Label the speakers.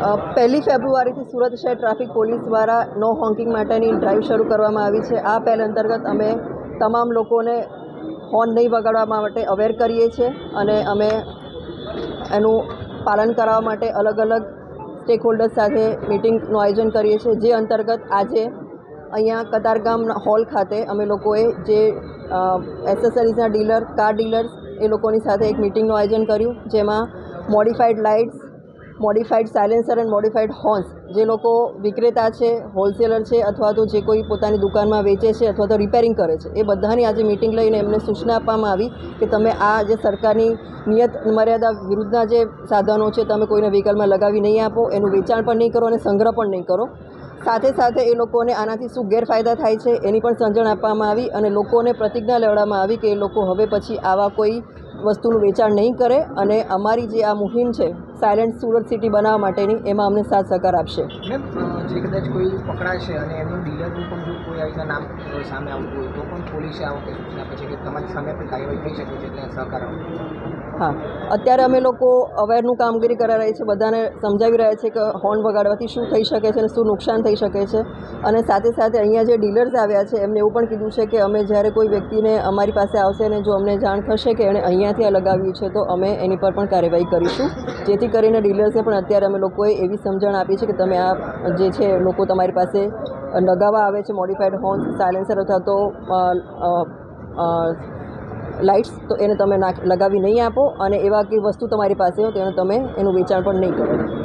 Speaker 1: પહેલી ફેબ્રુઆરીથી સુરત શહેર traffic police દ્વારા નો હોન્કિંગ માટેની ડ્રાઈવ શરૂ કરવામાં આવી છે। આ પહેલ અંતર્ગત અમે તમામ લોકોને હોર્ન નહીં વગાડવા માટે અવેર કરીએ છીએ અને અમે એનું પાલન કરાવવા માટે અલગ અલગ સ્ટેક હોલ્ડર્સ સાથે મિટિંગનું આયોજન કરીએ છીએ। જે અંતર્ગત આજે અહીંયા કતારગામ હોલ ખાતે અમે લોકોએ જે એસેસરીઝના ડીલર, કાર ડીલર્સ એ લોકોની સાથે એક મિટિંગનું આયોજન કર્યું, જેમાં modified lights, modified silencer and modified horns જે લોકો વિક્રેતા છે, હોલસેલર છે અથવા તો જે કોઈ પોતાની દુકાનમાં વેચે છે અથવા તો રિપેરિંગ કરે છે, એ બધાની આજે મિટિંગ લઈને એમને સૂચના આપવામાં આવી કે તમે આ જે સરકારની નિયત મર્યાદા વિરુદ્ધના જે સાધનો છે તમે કોઈને વ્હીકલમાં લગાવી નહીં આપો, એનું વેચાણ પણ નહીં કરો અને સંગ્રહ પણ નહીં કરો। સાથે સાથે એ લોકોને આનાથી શું ગેરફાયદા થાય છે એની પણ સમજણ આપવામાં આવી અને લોકોને પ્રતિજ્ઞા લેવડાવવામાં આવી કે એ લોકો હવે પછી આવા કોઈ વસ્તુનું વેચાણ નહીં કરે અને અમારી જે આ મુહિમ છે સાયલેન્ટ સુરત સિટી બનાવવા માટેની, એમાં અમને સાથ સહકાર આપશે।
Speaker 2: જે કદાચ કોઈ પકડાશે અને એમનું ડીલરનું પણ જો કોઈ આવીના નામ સામે આવતું હોય તો પણ પોલીસે આ વખતે સૂચના આપે છે કે તમારી સામે પણ કાર્યવાહી થઈ શકે છે, એટલે સહકાર આપો।
Speaker 1: હા, અત્યારે અમે લોકો અવેરનું કામગીરી કરાવી રહ્યા છીએ, બધાને સમજાવી રહ્યા છીએ કે હોર્ન વગાડવાથી શું થઈ શકે છે અને શું નુકસાન થઈ શકે છે। અને સાથે સાથે અહીંયા જે ડીલર્સ આવ્યા છે એમને એવું પણ કીધું છે કે અમે જ્યારે કોઈ વ્યક્તિને અમારી પાસે આવશે અને જો અમને જાણ થશે કે એણે અહીંયાથી આ લગાવ્યું છે તો અમે એની પર પણ કાર્યવાહી કરીશું, જેથી કરીને ડીલર્સને પણ અત્યારે અમે લોકોએ એવી સમજણ આપી છે કે તમે આ જે છે લોકો તમારી પાસે લગાવવા આવે છે મોડિફાઈડ હોર્ન્સ, સાયલેન્સર અથવા તો લાઇટ્સ, તો એને તમે લગાવી નહીં આપો અને એવા કંઈ વસ્તુ તમારી પાસે હોય તો એને તમે એનું વેચાણ પણ નહીં કરો।